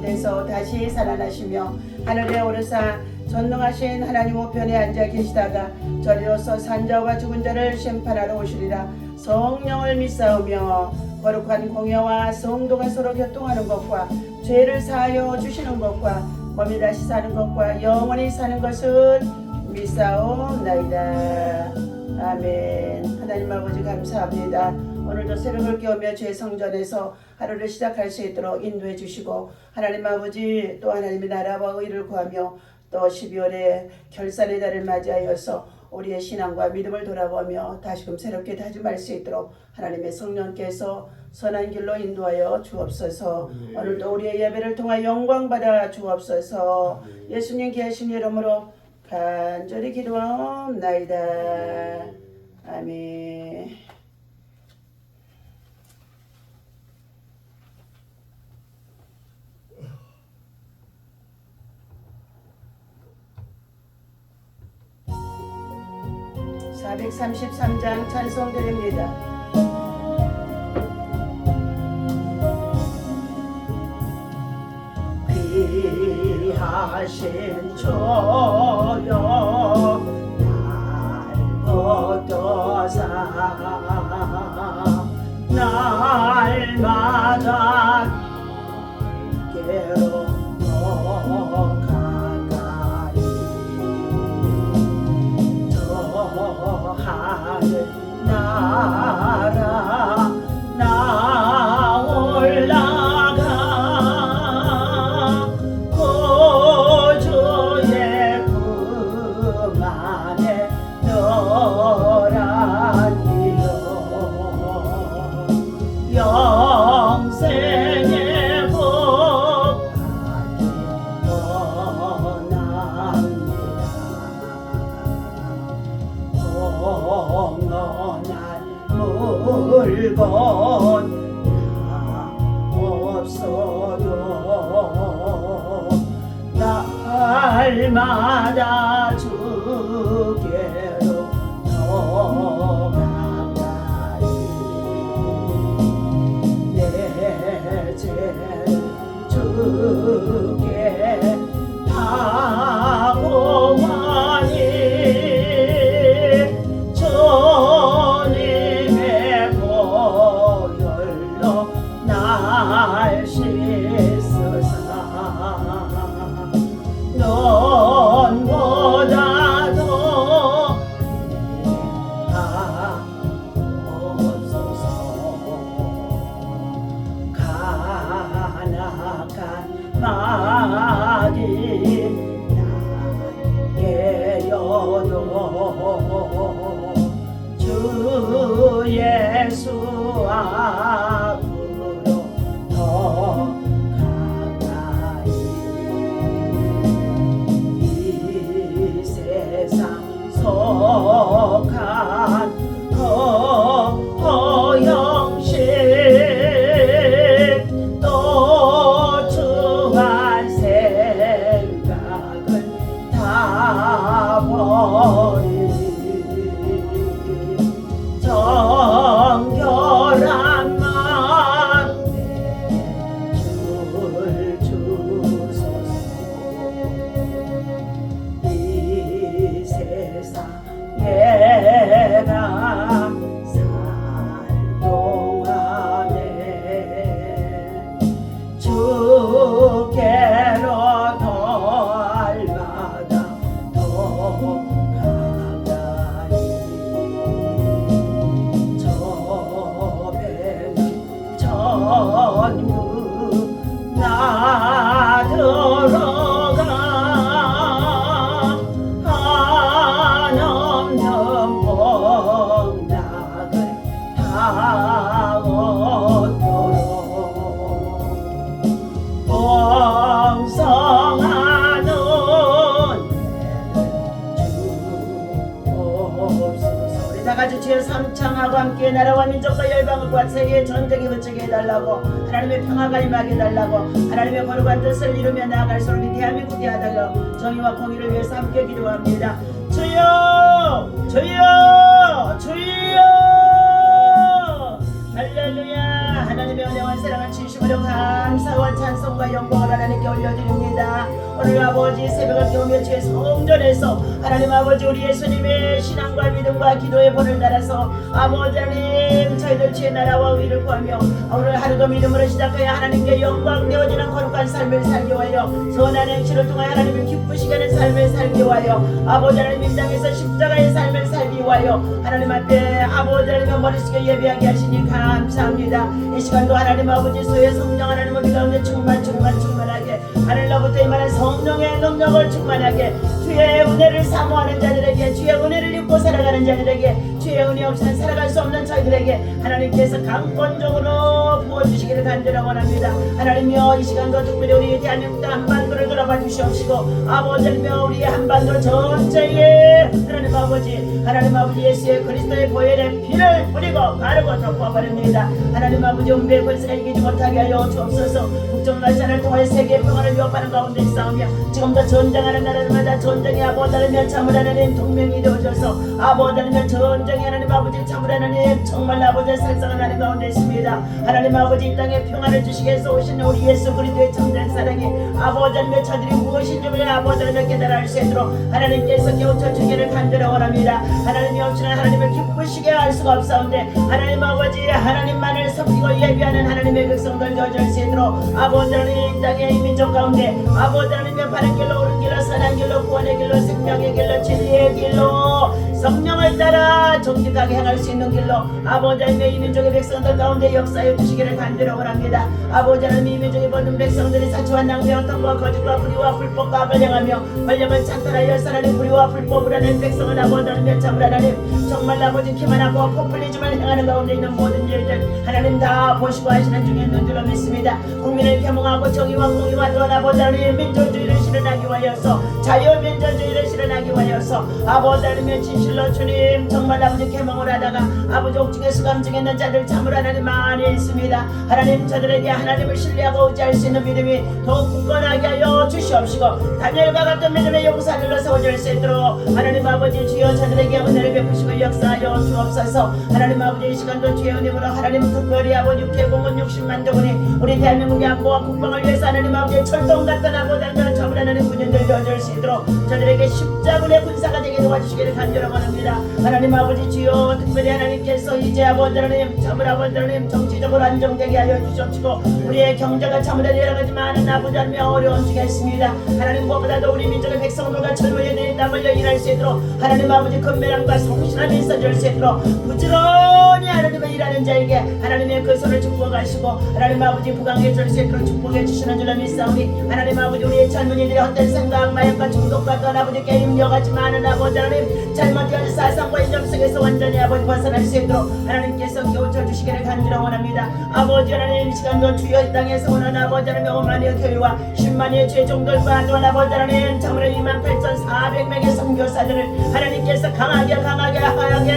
데서 다시 살아나시며 하늘에 오르사 전능하신 하나님 우편에 앉아 계시다가 저리로서 산자와 죽은 자를 심판하러 오시리라. 성령을 믿사오며 거룩한 공예와 성도가 서로 교통하는 것과 죄를 사하여 주시는 것과 몸이 다시 사는 것과 영원히 사는 것을 믿사옵나이다. 아멘. 하나님 아버지 감사합니다. 오늘도 새벽을 깨우며 주의 성전에서 하루를 시작할 수 있도록 인도해 주시고 하나님 아버지 또 하나님의 나라와 의를 구하며 또 12월에 결산의 달을 맞이하여서 우리의 신앙과 믿음을 돌아보며 다시금 새롭게 다짐할 수 있도록 하나님의 성령께서 선한 길로 인도하여 주옵소서. 오늘도 우리의 예배를 통하여 영광 받아 주옵소서. 예수님 귀하신 이름으로 간절히 기도하옵나이다. 아멘. (433장) 찬송드립니다. 귀하신 주여 날 붙드사 날마다 내게로 더 가까이 저 하늘 나라 나 올라가 구주의 품 안에 너란이여 영생의 복 받기 원합니다. 공헌할 물건 없어도 날마다 주께로 더 가까이 내 죄를 주께 다 고하니 주님의 보혈로 날 씻으사 눈보다 더 하옵소서. 간악한 마귀 나에게여도 주 예수 앞으로 더 가까이 이 세상 속한 허영식 또 추한 생각을 다 버리니 정결한 마음에 줄 주소서. 이 세상 내가 살 동안에 주께로 덜마다 더 가까이 저배는 전부 나 들어가 한없는 복락을 다 얻도록 풍성한 은혜를 주옵소서. 우리 다같이 주여 삼창하고 함께 나라와 민족과 열방과 세계의 전쟁이 그치게 해달라고 하나님의 평화가 임하게 해달라고 하나님의 거룩한 뜻을 이루며 나아갈 수 있는 대한민국이 하달라고 정의와 공의를 위해서 함께 기도합니다. 주여 주여 주여 할렐루야. 하나님의 은혜와 사랑을 진심으로 감사와 찬송과 영광을 하나님께 올려드립니다. 오늘 아버지 새벽을 깨우며 주의 성전에서 하나님 아버지 우리 예수님의 신앙과 믿음과 기도의 본을 달아서 아버지 하나님 저희들 주의 나라와 의를 구하며 오늘 하루도 믿음으로 시작하여 하나님께 영광 되어지는 거룩한 삶을 살기 위하여 선한 행실을 통하여 하나님을 기쁘시게 하는 삶을 살기 위하여 아버지 하나님 이 땅에서 십자가의 삶을 살기 위하여 하나님 앞에 아버지 하나님의 머릿속에 예배하게 하시니 감사합니다. 이 시간도 하나님 아버지 소의 성령 하나님 우리 가운데 충만하게 하늘로부터 임하는 성령의 능력을 충만하게 주의 은혜를 사모하는 자들에게 주의 은혜를 입고 살아가는 자들에게 주의 은혜 없이는 살아갈 수 없는 저희들에게 하나님께서 강권적으로 부어주시기를 간절히 원합니다. 하나님이여 이 시간도 특별히 우리 대한민국 땅 한반도를 돌아봐 주시옵시고 아버지 하나님이여 우리 한반도 전체에 하나님 아버지 예수의 그리스도의 보혈의 피를 뿌리고 가르고 덮어버립니다. 하나님 아버지 은배의 권세가 이기지 못하게 하여 주옵소서. 국정날짜를 통해 세계의 평화를 위협하는 가운데 싸우며 지금도 전쟁하는 나라마다 전쟁이 아버지 하나님 참을 하나님 동맹이 되어져서 아버지 하나님 전쟁이 하나님 아버지 참을 하나님 정말 아버지 살상하는 가운데 있습니다. 하나님 아버지 이 땅에 평화를 주시기 위해서 오신 우리 예수 그리스도의 참된 사랑이 아버지 하나님의 저들이 무엇인지 우리 아버지 하나님 깨달아 알 수 있도록 하나님께서 깨우쳐 주기를 간절히 원합니다. 하나님이 없이는 하나님을 기쁘시게 할 수가 없사온데 하나님 아버지 하나님만을 섬기고 예비하는 하나님의 백성들 되어줄 수 있도록 아버지 하나님 이 땅의 민족 가운데 아버지 하나님의 바른 길로 옳은 길로 선한 길로 구원의 길로 생명의 길로 진리의 길로 성령을 따라 정직하게 행할 수 있는 길로 아버지 하나님의 이 민족의 백성들 가운데 역사해 주시기를 간절히 원합니다. 아버지 하나님 이 민족의 모든 백성들이 사치와 낭비와 탐과 거짓과 불의와 불법과 악을 행하며 권력을 찬탈하여 하나님 불의와 불법을 하는 백성을 아버지 하나님 참을 하나님 정말 아버지 기만하고 포퓰리즘을 행하는 가운데 있는 모든 일들 하나님 다 보시고 하시는 중에 있는 줄로 믿습니다. 국민을 계몽하고 정의와 공의와 또한 아버지 하나님 민주주의를 실현하기 위하여서 자유민주주의를 실현하기 위하여서 아버지 하나님의 진실로 주님 정말 아버지 계몽을 하다가 아버지 옥중에 수감중에 있는 자들 참을 하나님 많이 있습니다. 하나님 저들에게 하나님을 신뢰하고 의지할 수 있는 믿음이 더욱 굳건하게 하여 주시옵시고 다니엘과 같은 믿음의 용사들로 세워질 수 있도록 하나님 아버지 주여 저들에게 은혜를 베푸시고 역사하여 주옵소서. 하나님 아버지 이 시간도 주의 은혜로 하나님 특별히 아버지 육해공은 60만 정원이 우리 대한민국의 안보와 국방을 위해서 하나님 아버지 철동 같은 아버지 하나님 참을 하나님 군인들 되어줄 수 있도록 저들에게 십자군의 군사가 되게 도와주시기를 간절히 원합니다. 하나님 아버지 주여 특별히 하나님께서 이제 아버지 하나님 참을 아버지 하나님 정치적으로 안정되게 하여 주시옵시고 우리의 경제가 참으로 여러 가지 많은 아버지 하나님의 어려운 중에 있습니다. 하나님 무엇보다도 우리 민족의 백성들과 젊은이들이 땀 흘려 일할 수 있도록 하나님 아버지 건면함과 성실함이 있어줄 수 있도록 부지런히 하나님을 일하는 자에게 하나님의 그 손을 축복하시고 하나님 아버지 부강해 줄 수 있도록 축복해 주시는 줄로 믿사오니 하나님 아버지 우리의 젊은이들의 헛된 생각 마약과 중독과 또한 아버지 게임 여가지 많은 아버지 하나님 잘못된 사상과 인정 속에서 완전히 아버지 벗어날 수 있도록 하나님께서 깨우쳐 주시기를 간절히 원합니다. 아버지 하나님 이 시간도 주여 이 땅에서 오는 아버지 하나님의 5만여 교회와 10만여 죄종들과 또한 아버지 하나님 참으로 28,400명의 선교사들을 하나님께서 강하게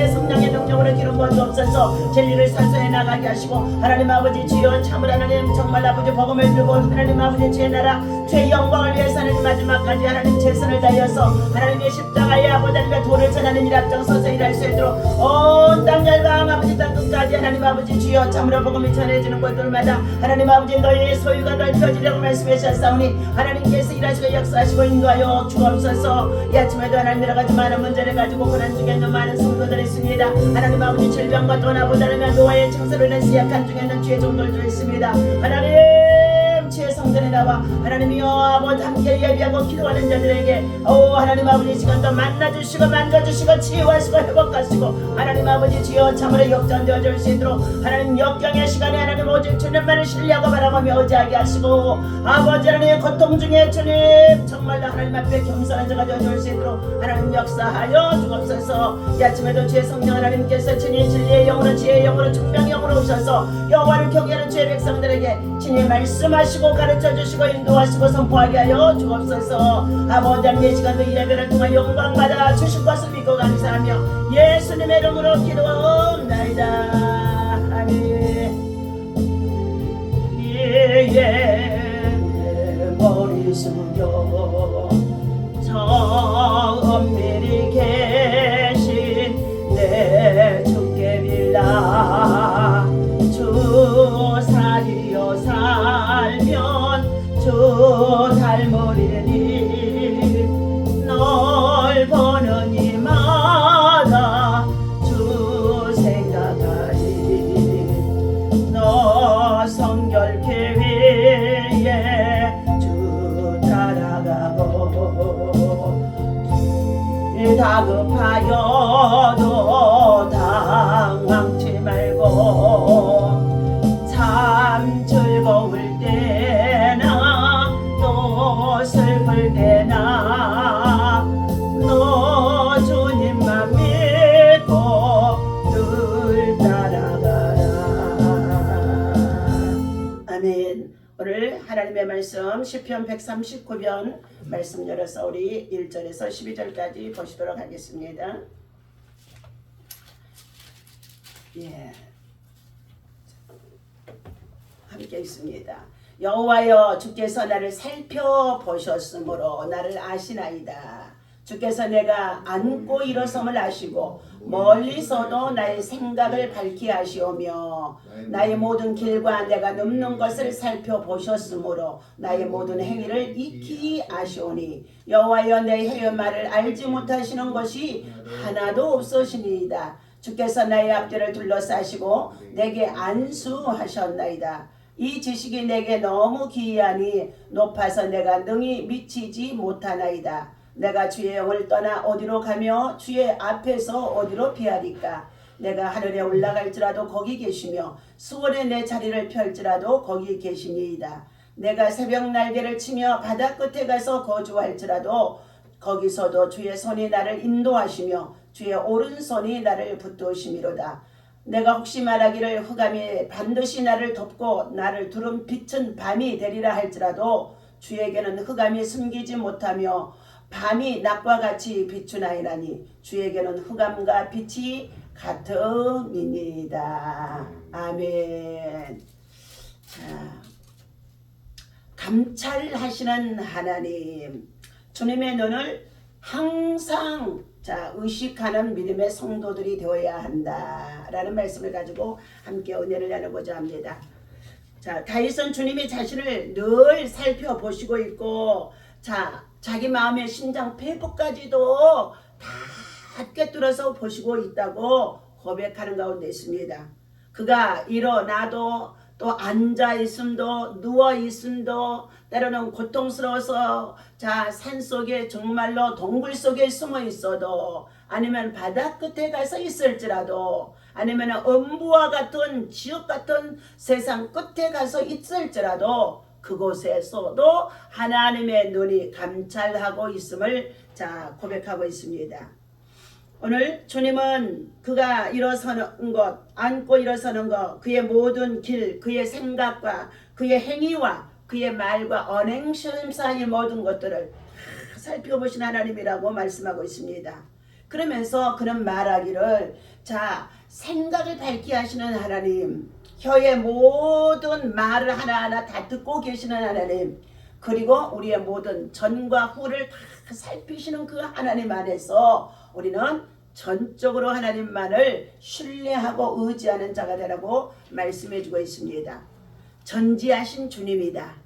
성령의 능력으로 기름부어 주옵소서. 진리를 산소해 나가게 하시고 하나님 아버지 주여 참으로 하나님 정말 아버지 복음을 들고 하나님 아버지 주의 나라 주의 영광을 위해서 하나님 마지막까지 하나님 최선을 다하여서 하나님의 십자가의 아버지 하나님의 도를 전하는 일 앞장서서 일할 수 있도록 온 땅 열방 아버지 땅 끝까지 하나님 아버지 주여 참으로 복음이 전해지는 곳들마다 하나님 아버지 너희의 소유가 넓혀지려고 말씀하셨사오니 하나님께서 일하시고 역사하시고 인도하여 주옵소서. 이 아침에도 하나님 여러 가지 많은 문제를 가지고 고난 중에 있는 많은 성도들이 있습니다. 하나님 아버지 질병과 또한 아버지 하나님 노아의 증세로 인해서 약한 중에 있는 주의 종들도 있습니다. 하나님 주의 성전에 나와 하나님이여 아버지 함께 예비하고 기도하는 자들에게 하나님 아버지 이 시간도 만나주시고 만져주시고 치유하시고 회복하시고 하나님 아버지 주여 참으로 역전되어줄 수 있도록 하나님 역경의 시간에 하나님 오직 주님만을 신뢰하고 바라보며 의지하게 하시고 아버지 하나님의 고통 중에 주님 정말로 하나님 앞에 겸손한 자가 되어줄 수 있도록 하나님 역사하여 주옵소서. 이 아침에도 주의 성령 하나님께서 주님 진리의 영으로 지혜의 영으로 총명의 영으로 오셔서 여호와를 경외하는 주의 백성들에게 주님 말씀하시고 가르쳐주시고 인도하시고 선포하게 하여 주옵소서. 아버지 하나님 이 시간도 이 예배를 통해 영광받아 주실 것을 믿고 감사하며 예수님의 이름으로 기도하옵나이다. 아멘. 내 머리 숙여 엄밀히 계신 내 주께 빌라 주 사리여 닮으리니 널 보는 이마다 주 생각하리 너 성결케 위에 주 따라가고 다급하여도 당황치 말고 참 즐거울 때나 또 슬플 때나 너 주님만 믿고 늘 따라가라. 아멘. 오늘 하나님의 말씀 시편 139편 말씀 열어서 우리 1절에서 12절까지 보시도록 하겠습니다. 예, 함께 있습니다. 여호와여 주께서 나를 살펴보셨으므로 나를 아시나이다. 주께서 내가 앉고 일어섬을 아시고 멀리서도 나의 생각을 밝히 아시오며 나의 모든 길과 내가 눕는 것을 살펴보셨으므로 나의 모든 행위를 익히 아시오니 여호와여 내 혀의 말을 알지 못하시는 것이 하나도 없으시니이다. 주께서 나의 앞뒤를 둘러싸시고 내게 안수하셨나이다. 이 지식이 내게 너무 기이하니 높아서 내가 능히 미치지 못하나이다. 내가 주의 영을 떠나 어디로 가며 주의 앞에서 어디로 피하리까. 내가 하늘에 올라갈지라도 거기 계시며 수월에 내 자리를 펼지라도 거기 계시니이다. 내가 새벽 날개를 치며 바다 끝에 가서 거주할지라도 거기서도 주의 손이 나를 인도하시며 주의 오른손이 나를 붙드심이로다. 내가 혹시 말하기를 흑암이 반드시 나를 덮고 나를 두른 빛은 밤이 되리라 할지라도 주에게는 흑암이 숨기지 못하며 밤이 낮과 같이 비추나이라니 주에게는 흑암과 빛이 같음이니이다. 아멘. 자, 감찰하시는 하나님, 주님의 눈을 항상 의식하는 믿음의 성도들이 되어야 한다라는 말씀을 가지고 함께 은혜를 나누고자 합니다. 자, 다윗은 주님이 자신을 늘 살펴보시고 있고 자기 마음의 심장 폐부까지도 다 꿰뚫어서 보시고 있다고 고백하는 가운데 있습니다. 그가 일어나도 또 앉아있음도 누워있음도 때로는 고통스러워서 산속에 정말로 동굴 속에 숨어 있어도 아니면 바다 끝에 가서 있을지라도 아니면 음부와 같은 지옥 같은 세상 끝에 가서 있을지라도 그곳에서도 하나님의 눈이 감찰하고 있음을 고백하고 있습니다. 오늘 주님은 그가 일어서는 것, 앉고 일어서는 것, 그의 모든 길, 그의 생각과 그의 행위와 그의 말과 언행심사의 모든 것들을 살펴보신 하나님이라고 말씀하고 있습니다. 그러면서 그는 말하기를 생각을 밝히 하시는 하나님, 혀의 모든 말을 하나하나 다 듣고 계시는 하나님, 그리고 우리의 모든 전과 후를 다 살피시는 그 하나님 안에서 우리는 전적으로 하나님만을 신뢰하고 의지하는 자가 되라고 말씀해주고 있습니다. 전지하신 주님이다.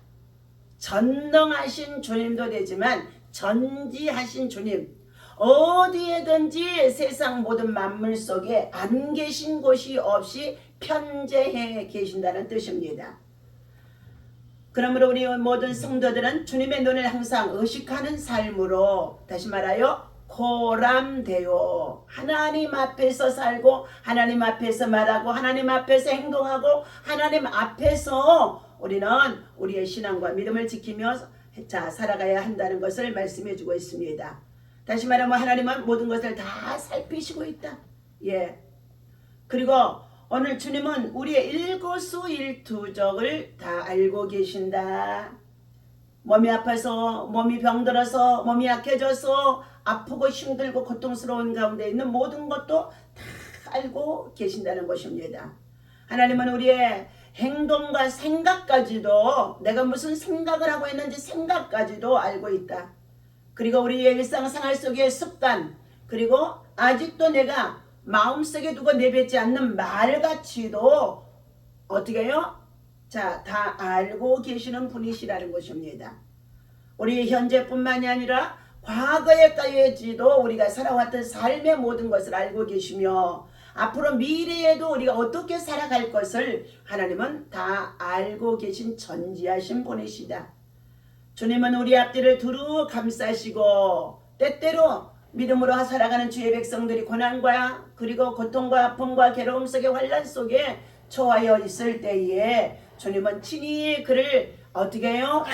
전능하신 주님도 되지만 전지하신 주님, 어디에든지 세상 모든 만물 속에 안 계신 곳이 없이 편재해 계신다는 뜻입니다. 그러므로 우리 모든 성도들은 주님의 눈을 항상 의식하는 삶으로, 다시 말하여 고람되어 하나님 앞에서 살고 하나님 앞에서 말하고 하나님 앞에서 행동하고 하나님 앞에서 우리는 우리의 신앙과 믿음을 지키며 살아가야 한다는 것을 말씀해 주고 있습니다. 다시 말하면 하나님은 모든 것을 다 살피시고 있다. 예. 그리고 오늘 주님은 우리의 일거수일투족을 다 알고 계신다. 몸이 아파서, 몸이 병들어서, 몸이 약해져서 아프고 힘들고 고통스러운 가운데 있는 모든 것도 다 알고 계신다는 것입니다. 하나님은 우리의 행동과 생각까지도, 내가 무슨 생각을 하고 있는지 생각까지도 알고 있다. 그리고 우리의 일상생활 속의 습관, 그리고 아직도 내가 마음속에 두고 내뱉지 않는 말가치도 어떻게 해요? 다 알고 계시는 분이시라는 것입니다. 우리 현재뿐만이 아니라 과거에까지도 우리가 살아왔던 삶의 모든 것을 알고 계시며 앞으로 미래에도 우리가 어떻게 살아갈 것을 하나님은 다 알고 계신 전지하신 분이시다. 주님은 우리 앞뒤를 두루 감싸시고 때때로 믿음으로 살아가는 주의 백성들이 고난과 그리고 고통과 아픔과 괴로움 속에 환난 속에 처하여 있을 때에 주님은 친히 그를 어떻게 해요?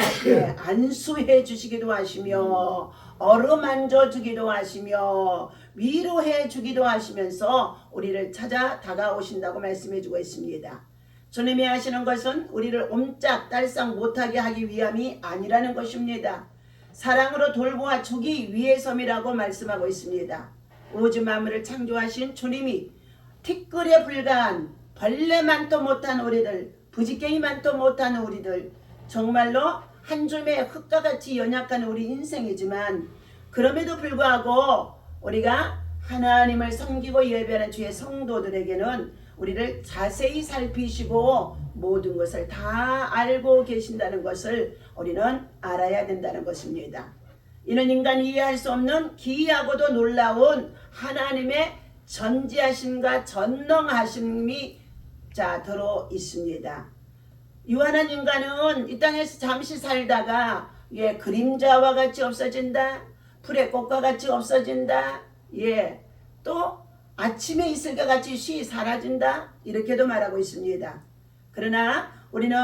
안수해 주시기도 하시며 어루만져 주기도 하시며 위로해 주기도 하시면서 우리를 찾아 다가오신다고 말씀해 주고 있습니다. 주님이 하시는 것은 우리를 옴짝달싹 못하게 하기 위함이 아니라는 것입니다. 사랑으로 돌보아 주기 위해서이라고 말씀하고 있습니다. 우주 만물을 창조하신 주님이 티끌에 불과한 벌레만도 못한 우리들, 부지깽이만도 못한 우리들, 정말로 한 줌의 흙과 같이 연약한 우리 인생이지만 그럼에도 불구하고 우리가 하나님을 섬기고 예배하는 주의 성도들에게는 우리를 자세히 살피시고 모든 것을 다 알고 계신다는 것을 우리는 알아야 된다는 것입니다. 이는 인간이 이해할 수 없는 기이하고도 놀라운 하나님의 전지하심과 전능하심이 들어 있습니다. 유한한 인간은 이 땅에서 잠시 살다가 그림자와 같이 없어진다. 풀의 꽃과 같이 없어진다. 또 아침에 이슬과 같이 쉬 사라진다. 이렇게도 말하고 있습니다. 그러나 우리는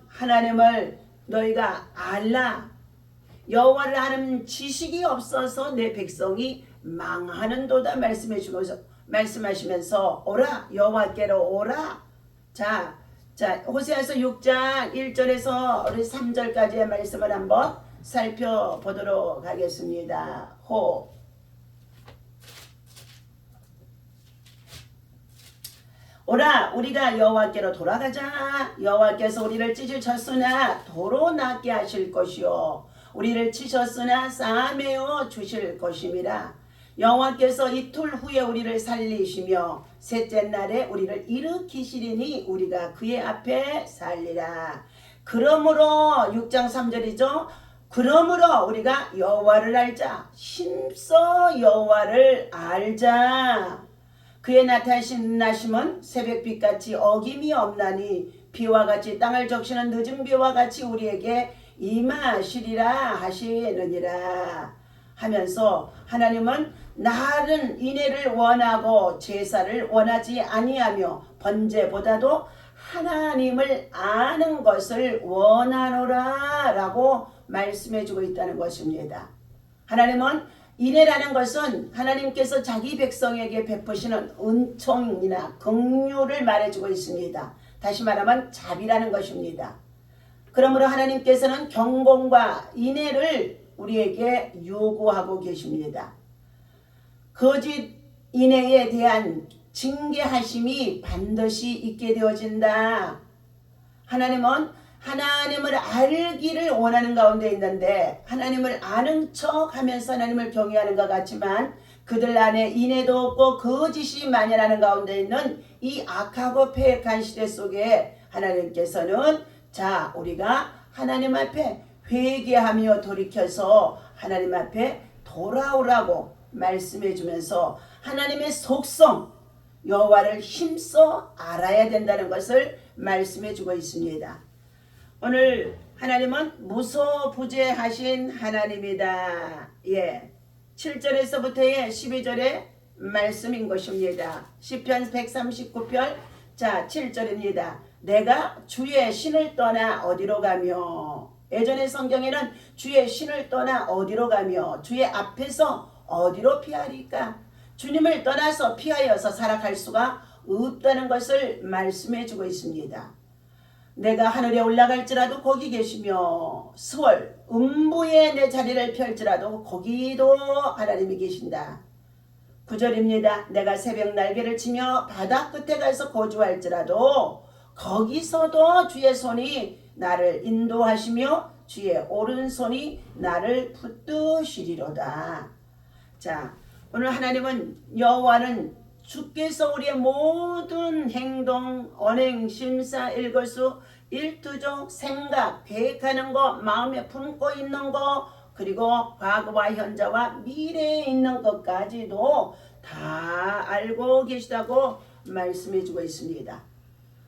하나님을 너희가 알라. 여호와를 아는 지식이 없어서 내 백성이 망하는도다 말씀하시면서 오라 여호와께로 오라. 자 호세아서 6장 1절에서 우리 3절까지의 말씀을 한번 살펴보도록 하겠습니다. 오라 우리가 여호와께로 돌아가자. 여호와께서 우리를 찢으셨으나 도로 낫게 하실 것이요 우리를 치셨으나 싸매어 주실 것임이라. 여호와께서 이틀 후에 우리를 살리시며 셋째 날에 우리를 일으키시리니 우리가 그의 앞에 살리라. 그러므로 6장 3절이죠. 그러므로 우리가 여호와를 알자. 힘써 여호와를 알자. 그의 나타나심은 새벽빛같이 어김이 없나니 비와 같이 땅을 적시는 늦은 비와 같이 우리에게 임하시리라 하시느니라 하면서 하나님은 나른 인애를 원하고 제사를 원하지 아니하며 번제보다도 하나님을 아는 것을 원하노라 라고 말씀해 주고 있다는 것입니다. 하나님은 인애라는 것은 하나님께서 자기 백성에게 베푸시는 은총이나 긍휼을 말해주고 있습니다. 다시 말하면 자비라는 것입니다. 그러므로 하나님께서는 경공과 인애를 우리에게 요구하고 계십니다. 거짓 인애에 대한 징계하심이 반드시 있게 되어진다. 하나님은 하나님을 알기를 원하는 가운데 있는데 하나님을 아는 척 하면서 하나님을 경외하는 것 같지만 그들 안에 인애도 없고 거짓이 만연하는 가운데 있는 이 악하고 패역한 시대 속에 하나님께서는 우리가 하나님 앞에 회개하며 돌이켜서 하나님 앞에 돌아오라고 말씀해 주면서 하나님의 속성 여호와를 힘써 알아야 된다는 것을 말씀해 주고 있습니다. 오늘 하나님은 무소부재하신 하나님이다. 7절에서부터의 12절의 말씀인 것입니다. 시편 139편 7절입니다. 내가 주의 신을 떠나 어디로 가며 예전의 성경에는 주의 신을 떠나 어디로 가며 주의 앞에서 어디로 피하리까? 주님을 떠나서 피하여서 살아갈 수가 없다는 것을 말씀해 주고 있습니다. 내가 하늘에 올라갈지라도 거기 계시며 스월 음부에 내 자리를 펼지라도 거기도 하나님이 계신다. 9절입니다. 내가 새벽 날개를 치며 바다 끝에 가서 거주할지라도 거기서도 주의 손이 나를 인도하시며 주의 오른손이 나를 붙드시리로다. 오늘 하나님은 여호와는 주께서 우리의 모든 행동, 언행, 심사, 일거수, 일투족 생각, 계획하는 거, 마음에 품고 있는 거, 그리고 과거와 현재와 미래에 있는 것까지도 다 알고 계시다고 말씀해 주고 있습니다.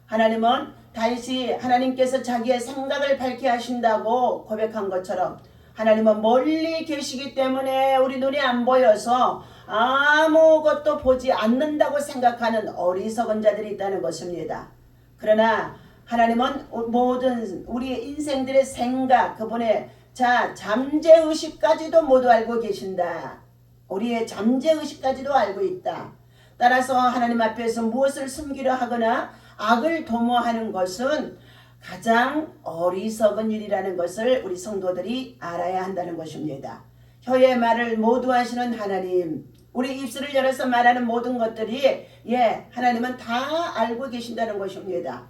하나님은 다시 하나님께서 자기의 생각을 밝게 하신다고 고백한 것처럼 하나님은 멀리 계시기 때문에 우리 눈에 안 보여서 아무것도 보지 않는다고 생각하는 어리석은 자들이 있다는 것입니다. 그러나 하나님은 모든 우리의 인생들의 생각, 그분의 잠재의식까지도 모두 알고 계신다. 우리의 잠재의식까지도 알고 있다. 따라서 하나님 앞에서 무엇을 숨기려 하거나 악을 도모하는 것은 가장 어리석은 일이라는 것을 우리 성도들이 알아야 한다는 것입니다. 혀의 말을 모두 하시는 하나님, 우리 입술을 열어서 말하는 모든 것들이 하나님은 다 알고 계신다는 것입니다.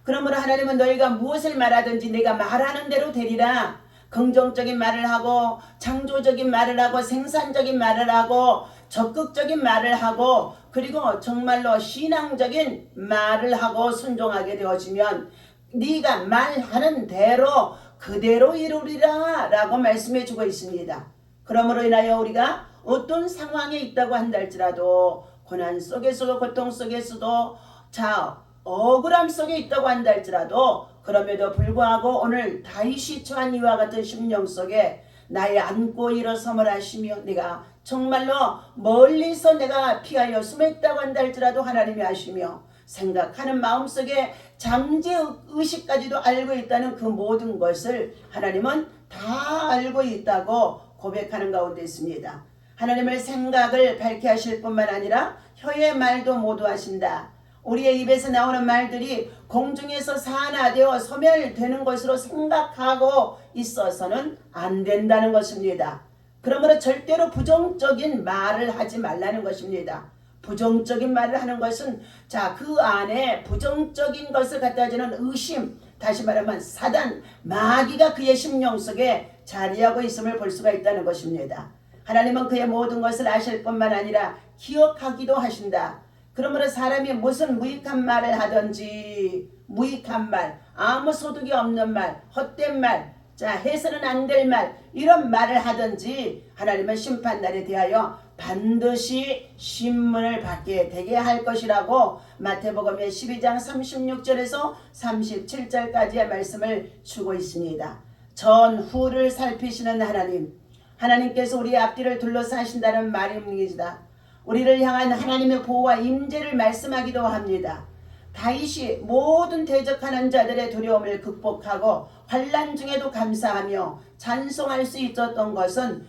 그러므로 하나님은 너희가 무엇을 말하든지 내가 말하는 대로 되리라. 긍정적인 말을 하고 창조적인 말을 하고 생산적인 말을 하고 적극적인 말을 하고 그리고 정말로 신앙적인 말을 하고 순종하게 되어지면 네가 말하는 대로 그대로 이루리라 라고 말씀해 주고 있습니다. 그러므로 인하여 우리가 어떤 상황에 있다고 한다 할지라도 고난 속에서도 고통 속에서도 억울함 속에 있다고 한다 할지라도 그럼에도 불구하고 오늘 다윗이 처한 이와 같은 심령 속에 나의 안고 일어섬을 하시며 내가 정말로 멀리서 내가 피하여 숨었다고 한다 할지라도 하나님이 아시며 생각하는 마음속에 잠재의식까지도 알고 있다는 그 모든 것을 하나님은 다 알고 있다고 고백하는 가운데 있습니다. 하나님의 생각을 밝게 하실 뿐만 아니라 혀의 말도 모두 하신다. 우리의 입에서 나오는 말들이 공중에서 산화되어 소멸되는 것으로 생각하고 있어서는 안 된다는 것입니다. 그러므로 절대로 부정적인 말을 하지 말라는 것입니다. 부정적인 말을 하는 것은 그 안에 부정적인 것을 갖다 주는 의심, 다시 말하면 사단, 마귀가 그의 심령 속에 자리하고 있음을 볼 수가 있다는 것입니다. 하나님은 그의 모든 것을 아실 뿐만 아니라 기억하기도 하신다. 그러므로 사람이 무슨 무익한 말을 하든지 무익한 말, 아무 소득이 없는 말, 헛된 말, 해서는 안 될 말, 이런 말을 하든지 하나님은 심판날에 대하여 반드시 신문을 받게 되게 할 것이라고 마태복음의 12장 36절에서 37절까지의 말씀을 주고 있습니다. 전후를 살피시는 하나님, 하나님께서 우리의 앞뒤를 둘러싸신다는 말입니다. 우리를 향한 하나님의 보호와 임재를 말씀하기도 합니다. 다윗이 모든 대적하는 자들의 두려움을 극복하고 환난 중에도 감사하며 찬송할 수 있었던 것은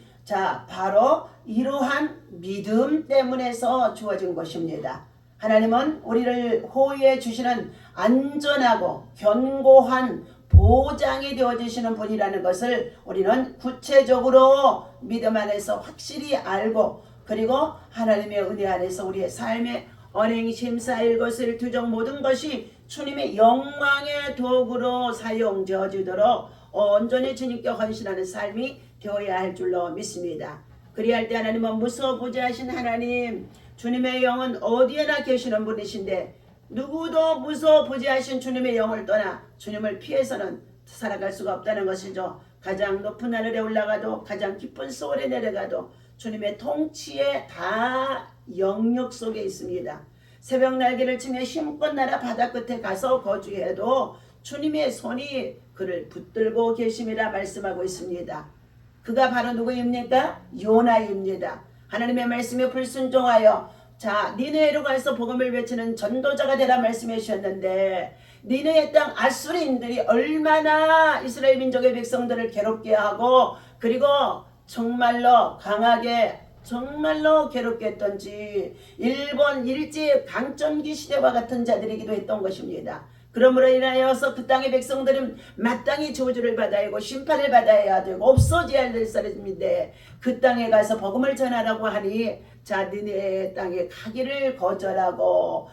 바로 이러한 믿음 때문에서 주어진 것입니다. 하나님은 우리를 호위해 주시는 안전하고 견고한 보장이 되어주시는 분이라는 것을 우리는 구체적으로 믿음 안에서 확실히 알고 그리고 하나님의 은혜 안에서 우리의 삶의 언행, 심사, 일것을 투정 모든 것이 주님의 영광의 도구로 사용되어지도록 온전히 주님께 헌신하는 삶이 되어야 할 줄로 믿습니다. 그리할 때 하나님은 무서워보지 하신 하나님, 주님의 영은 어디에나 계시는 분이신데 누구도 무서워보지 하신 주님의 영을 떠나 주님을 피해서는 살아갈 수가 없다는 것이죠. 가장 높은 하늘에 올라가도 가장 깊은 소울에 내려가도 주님의 통치에 다 영역 속에 있습니다. 새벽 날개를 치며 힘껏 날아 바다 끝에 가서 거주해도 주님의 손이 그를 붙들고 계심이라 말씀하고 있습니다. 그가 바로 누구입니까? 요나입니다. 하나님의 말씀에 불순종하여 니느웨로 가서 복음을 외치는 전도자가 되라 말씀해 주셨는데 니느웨 땅 아수리인들이 얼마나 이스라엘 민족의 백성들을 괴롭게 하고 그리고 정말로 강하게 정말로 괴롭게 했던지 일본 일제 강점기 시대와 같은 자들이기도 했던 것입니다. 그러므로 인하여서 그 땅의 백성들은 마땅히 저주를 받아야 하고 심판을 받아야 되고 없어져야 될 사람인데 그 땅에 가서 복음을 전하라고 하니 니네 땅에 가기를 거절하고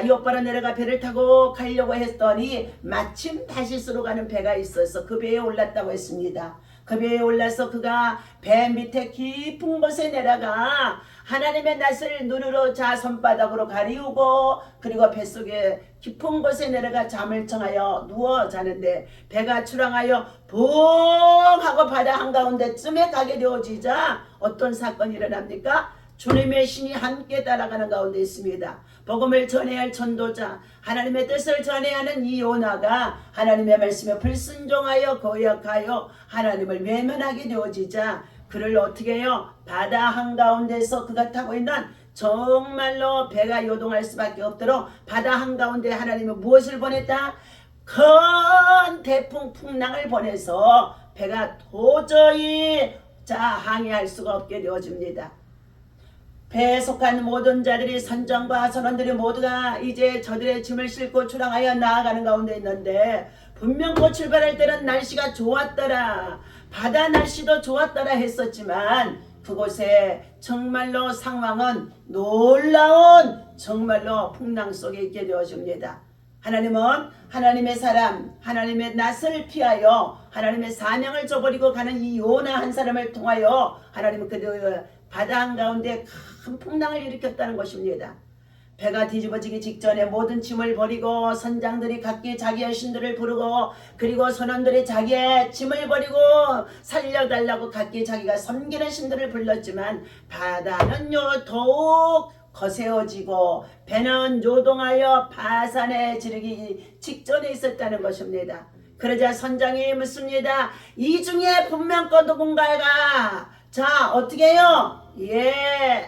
이오빠로 내려가 배를 타고 가려고 했더니 마침 다시스로 가는 배가 있어서 그 배에 올랐다고 했습니다. 그 배에 올라서 그가 배 밑에 깊은 곳에 내려가 하나님의 낯을 눈으로 자 손바닥으로 가리우고 그리고 뱃속에 깊은 곳에 내려가 잠을 청하여 누워 자는데 배가 출항하여 붕 하고 바다 한가운데쯤에 가게 되어지자 어떤 사건이 일어납니까? 주님의 신이 함께 따라가는 가운데 있습니다. 복음을 전해야 할 전도자, 하나님의 뜻을 전해야 하는 이 요나가 하나님의 말씀에 불순종하여 거역하여 하나님을 외면하게 되어지자 그를 어떻게 해요? 바다 한가운데서 그가 타고 있는 정말로 배가 요동할 수밖에 없도록 바다 한가운데 하나님은 무엇을 보냈다? 큰 태풍 풍랑을 보내서 배가 도저히 항해할 수가 없게 되어집니다. 배에 속한 모든 자들이 선장과 선원들이 모두가 이제 저들의 짐을 싣고 출항하여 나아가는 가운데 있는데 분명 곧 출발할 때는 날씨가 좋았더라, 바다 날씨도 좋았더라 했었지만 그곳에 정말로 상황은 놀라운 정말로 풍랑 속에 있게 되어집니다. 하나님은 하나님의 사람, 하나님의 낯을 피하여 하나님의 사명을 저버리고 가는 이 요나 한 사람을 통하여 하나님은 그 바다 한가운데 큰 풍랑을 일으켰다는 것입니다. 배가 뒤집어지기 직전에 모든 짐을 버리고 선장들이 각기 자기의 신들을 부르고 그리고 선원들이 자기의 짐을 버리고 살려달라고 각기 자기가 섬기는 신들을 불렀지만 바다는요 더욱 거세어지고 배는 요동하여 파산에 지르기 직전에 있었다는 것입니다. 그러자 선장이 묻습니다. 이 중에 분명 누군가가 어떻게 해요?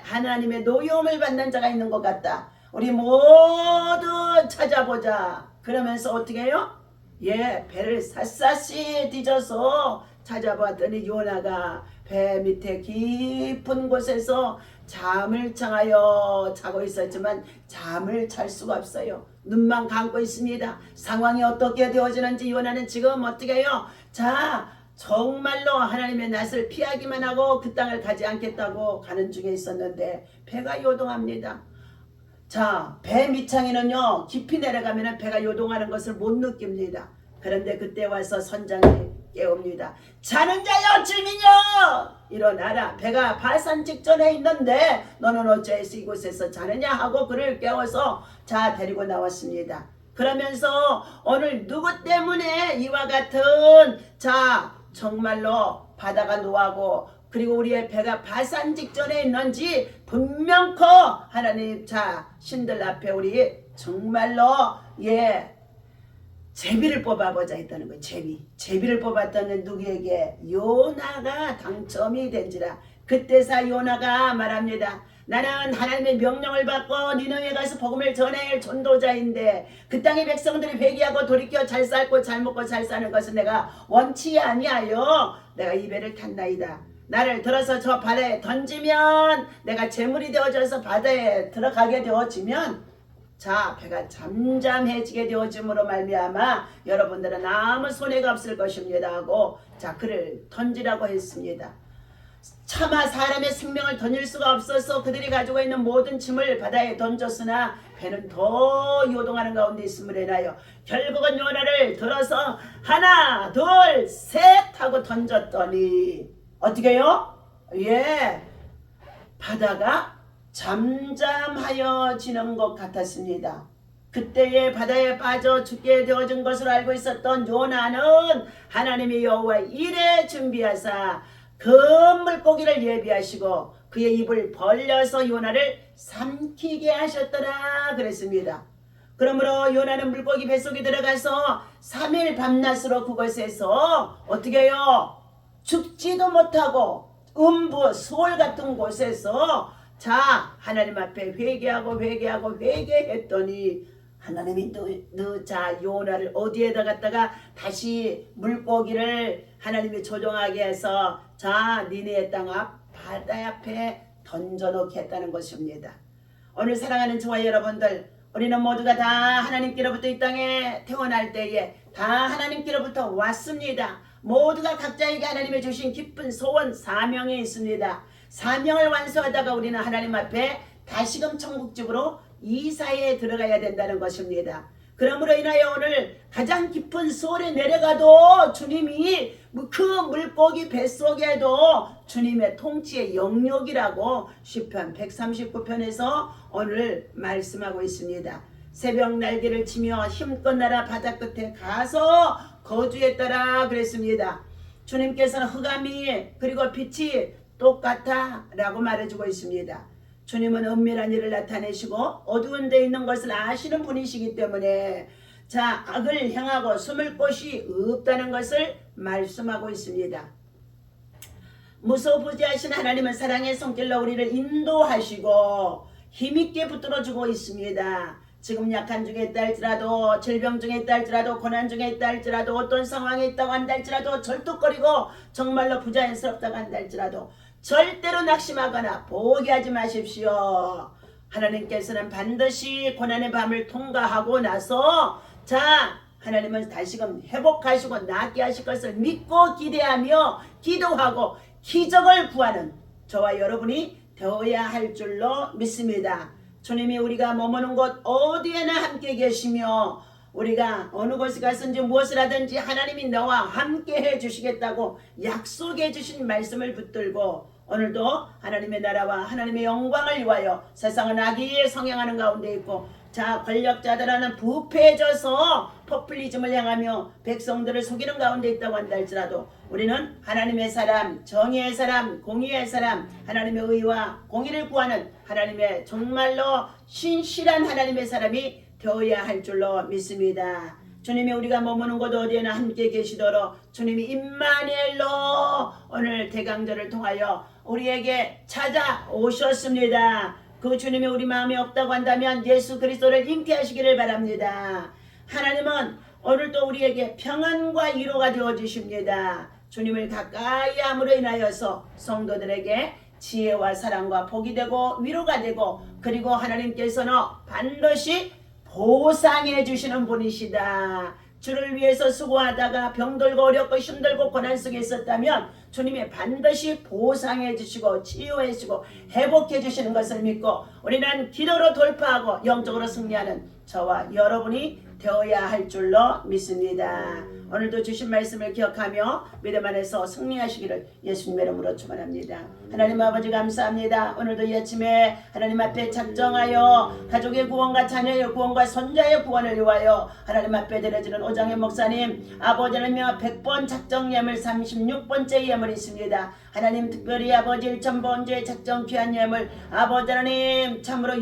하나님의 노여움을 받는 자가 있는 것 같다. 우리 모두 찾아보자. 그러면서 어떻게 해요? 배를 샅샅이 뒤져서 찾아봤더니 요나가 배 밑에 깊은 곳에서 잠을 청하여 자고 있었지만 잠을 잘 수가 없어요. 눈만 감고 있습니다. 상황이 어떻게 되어지는지 요나는 지금 어떻게 해요? 정말로 하나님의 낯을 피하기만 하고 그 땅을 가지 않겠다고 가는 중에 있었는데 배가 요동합니다. 배 밑창에는요 깊이 내려가면 배가 요동하는 것을 못 느낍니다. 그런데 그때 와서 선장이 깨웁니다. 자는 자여 주민여 일어나라. 배가 파산 직전에 있는데 너는 어째서 이곳에서 자느냐 하고 그를 깨워서 데리고 나왔습니다. 그러면서 오늘 누구 때문에 이와 같은 정말로 바다가 노하고 그리고 우리의 배가 파산 직전에 있는지 분명코 하나님 신들 앞에 우리 정말로 제비를 뽑아보자 했다는 거예요. 제비를 뽑았더니 누구에게? 요나가 당첨이 된지라. 그때서 요나가 말합니다. 나는 하나님의 명령을 받고 니느웨에 가서 복음을 전해야 할 전도자인데 그 땅의 백성들이 회개하고 돌이켜 잘 살고 잘 먹고 잘 사는 것은 내가 원치 아니하여 내가 이 배를 탔나이다. 나를 들어서 저 바다에 던지면 내가 재물이 되어져서 바다에 들어가게 되어지면 배가 잠잠해지게 되어짐으로 말미암아 여러분들은 아무 손해가 없을 것입니다 하고 그를 던지라고 했습니다. 차마 사람의 생명을 던질 수가 없어서 그들이 가지고 있는 모든 짐을 바다에 던졌으나 배는 더 요동하는 가운데 있음을 인하여 결국은 요나를 들어서 하나 둘 셋 하고 던졌더니 어떻게 해요? 바다가 잠잠하여지는 것 같았습니다. 그때에 바다에 빠져 죽게 되어진 것으로 알고 있었던 요나는 하나님의 여호와 이레 준비하사 큰 물고기를 예비하시고 그의 입을 벌려서 요나를 삼키게 하셨더라 그랬습니다. 그러므로 요나는 물고기 뱃속에 들어가서 3일 밤낮으로 그곳에서 어떻게 해요? 죽지도 못하고 음부 수월 같은 곳에서 하나님 앞에 회개했더니 하나님이 요나를 어디에다 갖다가 다시 물고기를 하나님이 조종하게 해서 니네의 땅 앞 바다 앞에 던져놓겠다는 것입니다. 오늘 사랑하는 저와 여러분들, 우리는 모두가 다 하나님께로부터 이 땅에 태어날 때에 다 하나님께로부터 왔습니다. 모두가 각자에게 하나님이 주신 깊은 소원 사명이 있습니다. 사명을 완수하다가 우리는 하나님 앞에 다시금 천국집으로 이사에 들어가야 된다는 것입니다. 그러므로 인하여 오늘 가장 깊은 소원에 내려가도 주님이 그 물고기 뱃속에도 주님의 통치의 영역이라고 시편 139편에서 오늘 말씀하고 있습니다. 새벽 날개를 치며 힘껏 날아 바다 끝에 가서 거주했더라 그랬습니다. 주님께서는 흑암이 그리고 빛이 똑같아 라고 말해주고 있습니다. 주님은 은밀한 일을 나타내시고 어두운 데 있는 것을 아시는 분이시기 때문에 자, 악을 향하고 숨을 곳이 없다는 것을 말씀하고 있습니다. 무소부지하신 하나님은 사랑의 손길로 우리를 인도하시고 힘있게 붙들어주고 있습니다. 지금 약한 중에 있다 할지라도, 질병 중에 있다 할지라도, 고난 중에 있다 할지라도, 어떤 상황에 있다고 한다 할지라도, 절뚝거리고 정말로 부자연스럽다고 한다 할지라도 절대로 낙심하거나 포기하지 마십시오. 하나님께서는 반드시 고난의 밤을 통과하고 나서 자, 하나님은 다시금 회복하시고 낫게 하실 것을 믿고 기대하며 기도하고 기적을 구하는 저와 여러분이 되어야 할 줄로 믿습니다. 주님이 우리가 머무는 곳 어디에나 함께 계시며 우리가 어느 곳에 갔든지 무엇을 하든지 하나님이 너와 함께 해주시겠다고 약속해 주신 말씀을 붙들고 오늘도 하나님의 나라와 하나님의 영광을 위하여 세상은 악이 성행하는 가운데 있고 자, 권력자들은 부패해져서 포퓰리즘을 향하며 백성들을 속이는 가운데 있다고 한다 할지라도 우리는 하나님의 사람, 정의의 사람, 공의의 사람, 하나님의 의와 공의를 구하는 하나님의 정말로 신실한 하나님의 사람이 되어야 할 줄로 믿습니다. 주님이 우리가 머무는 곳 어디에나 함께 계시도록 주님이 임마누엘로 오늘 대강절을 통하여 우리에게 찾아오셨습니다. 그 주님이 우리 마음에 없다고 한다면 예수 그리스도를 잉태하시기를 바랍니다. 하나님은 오늘도 우리에게 평안과 위로가 되어 주십니다. 주님을 가까이 함으로 인하여서 성도들에게 지혜와 사랑과 복이 되고 위로가 되고 그리고 하나님께서는 반드시 보상해 주시는 분이시다. 주를 위해서 수고하다가 병들고 어렵고 힘들고 고난 속에 있었다면 주님이 반드시 보상해 주시고 치유해 주시고 회복해 주시는 것을 믿고 우리는 기도로 돌파하고 영적으로 승리하는 저와 여러분이 되어야 할 줄로 믿습니다. 오늘도 주신 말씀을 기억하며 믿음 안에서 승리하시기를 예수님의 이름으로 축원합니다. 하나님 아버지 감사합니다. 오늘도 이 아침에 하나님 앞에 작정하여 가족의 구원과 자녀의 구원과 손자의 구원을 위하여 하나님 앞에 드려지는 오정혜 목사님 아버지는요 100번 작정 예물 36번째 예물이 있습니다. 하나님 특별히 아버지 1000번째 작정 귀한 예물 아버지 하나님 참으로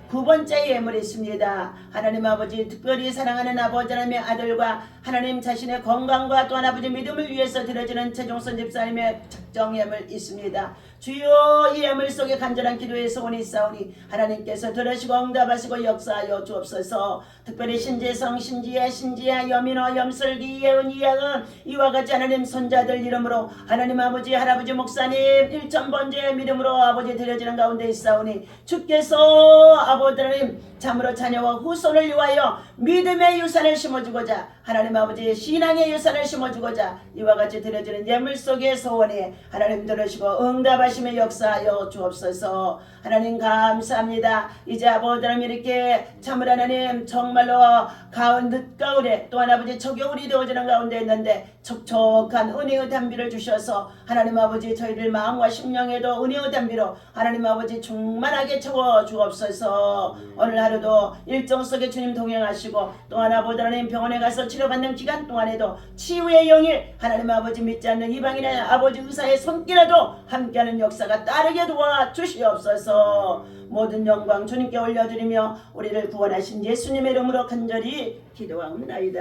659번째 예물이 있습니다. 하나님 아버지 특별히 사랑하는 아버지 하나님의 아들과 하나님 자신의 건강과 또한 아버지 믿음을 위해서 드려지는 최종선 집사님의 작정 예물 있습니다. 주여 이 예물 속에 간절한 기도의 소원이 있사오니 하나님께서 들으시고 응답하시고 역사하여 주옵소서. 특별히 신재성, 신지혜, 신지야, 여민호, 염슬기, 예은, 이양은 이와 같이 하나님 손자들 이름으로 하나님 아버지 할아버지 목사님 1000번째 믿음으로 아버지 드려지는 가운데 있사오니 주께서 아버지 하나님 참으로 자녀와 후손을 위하여 믿음의 유산을 심어주고자 하나님 아버지 신앙의 유산을 심어주고자 이와 같이 드려지는 예물 속의 소원이 하나님 들으시고 응답하시며 역사하여 주옵소서. 하나님 감사합니다. 이제 아버지 하나님 이렇게 참으로 하나님 정말로 가을 늦가을에 또한 아버지 초겨울이 되어지는 가운데 있는데 촉촉한 은혜의 담비를 주셔서 하나님 아버지 저희들 마음과 심령에도 은혜의 담비로 하나님 아버지 충만하게 채워 주옵소서. 오늘 하루도 일정 속에 주님 동행하시고 또한 아버지 하나님 병원에 가서 치료받는 기간 동안에도 치유의 영일 하나님 아버지 믿지 않는 이방인의 아버지 의사의 손길에도 함께하는 역사가 따르게 도와주시옵소서. 모든 영광 주님께 올려드리며 우리를 구원하신 예수님의 이름으로 간절히 기도하옵나이다.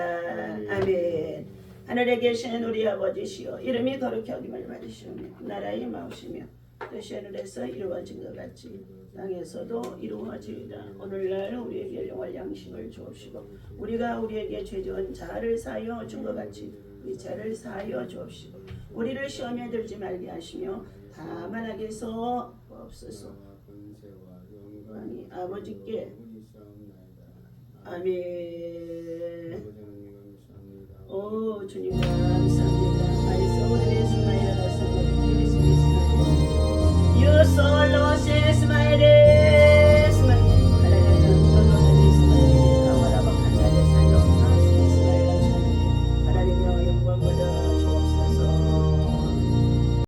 아멘. 하늘에 계시는 우리 아버지시여 이름이 거룩히 여김을 받으시오며 나라의 임하옵시며 뜻이 하늘에서 이루어진 것 같이 땅에서도 이루어지이다. 오늘날 우리에게 일용할 양식을 주옵시고 우리가 우리에게 죄 지은 자를 사하여 준 것 같이 이 죄를 사하여 주옵시고 우리를 시험에 들지 말게 하시며 다만 악에서 없소서. 아버지께 아멘. 오 주님